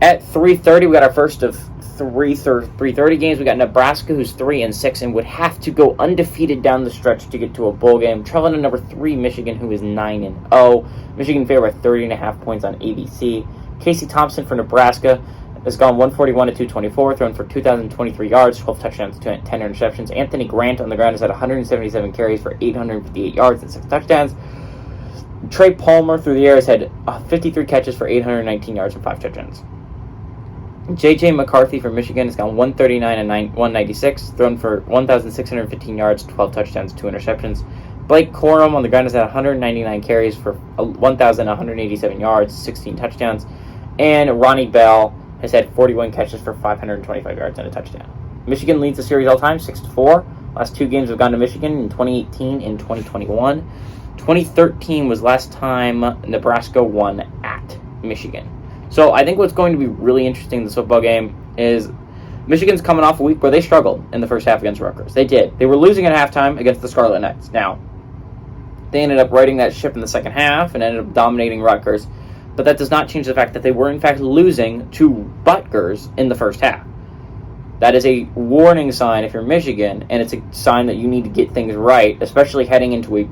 At 3:30, we got our first of 3:30 games. We got Nebraska, who's 3-6, and would have to go undefeated down the stretch to get to a bowl game. Traveling to number 3 Michigan, who is 9-0. Michigan favored by 30.5 points on ABC. Casey Thompson for Nebraska has gone 141 to 224, thrown for 2,023 yards, 12 touchdowns, 10 interceptions. Anthony Grant on the ground has had 177 carries for 858 yards and 6 touchdowns. Trey Palmer through the air has had 53 catches for 819 yards and 5 touchdowns. J.J. McCarthy from Michigan has gone 139 and 196, thrown for 1,615 yards, 12 touchdowns, 2 interceptions. Blake Corum on the ground has had 199 carries for 1,187 yards, 16 touchdowns. And Ronnie Bell has had 41 catches for 525 yards and a touchdown. Michigan leads the series all time, 6-4. Last 2 games have gone to Michigan in 2018 and 2021. 2013 was last time Nebraska won at Michigan. So I think what's going to be really interesting in this football game is Michigan's coming off a week where they struggled in the first half against Rutgers. They did. They were losing at halftime against the Scarlet Knights. Now, they ended up righting that ship in the second half and ended up dominating Rutgers. But that does not change the fact that they were, in fact, losing to Rutgers in the first half. That is a warning sign if you're Michigan, and it's a sign that you need to get things right, especially heading into a...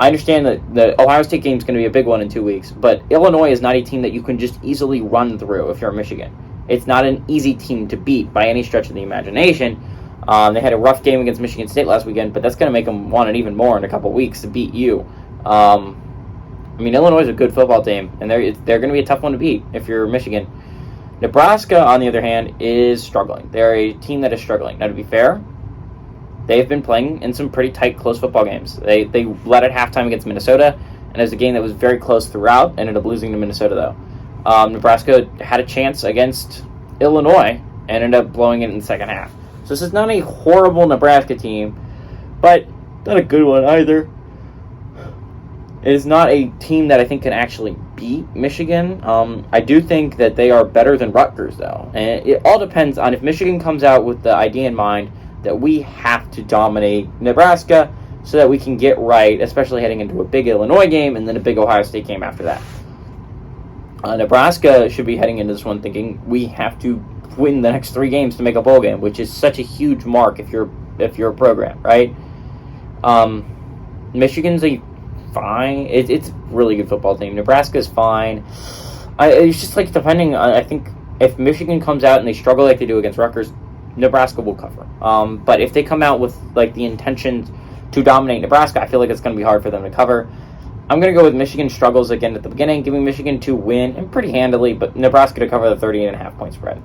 I understand that the Ohio State game is going to be a big one in 2 weeks, but Illinois is not a team that you can just easily run through if you're Michigan. It's not an easy team to beat by any stretch of the imagination. They had a rough game against Michigan State last weekend, but that's going to make them want it even more in a couple weeks to beat you. Illinois is a good football team, and they're going to be a tough one to beat if you're Michigan. Nebraska, on the other hand, is struggling. They're a team that is struggling. Now, to be fair, they've been playing in some pretty tight, close football games. They led at halftime against Minnesota, and it was a game that was very close throughout, ended up losing to Minnesota, though. Nebraska had a chance against Illinois, and ended up blowing it in the second half. So this is not a horrible Nebraska team, but not a good one either. It is not a team that I think can actually beat Michigan. I do think that they are better than Rutgers, though. And it all depends on if Michigan comes out with the idea in mind that we have to dominate Nebraska so that we can get right, especially heading into a big Illinois game and then a big Ohio State game after that. Nebraska should be heading into this one thinking we have to win the next 3 games to make a bowl game, which is such a huge mark if you're a program, right? Michigan's a fine. It's a really good football team. Nebraska's fine. It's just like depending on, I think if Michigan comes out and they struggle like they do against Rutgers, Nebraska will cover. But if they come out with like the intention to dominate Nebraska, I feel like it's going to be hard for them to cover. I'm going to go with Michigan struggles again at the beginning, giving Michigan to win, and pretty handily, but Nebraska to cover the 30.5 point spread.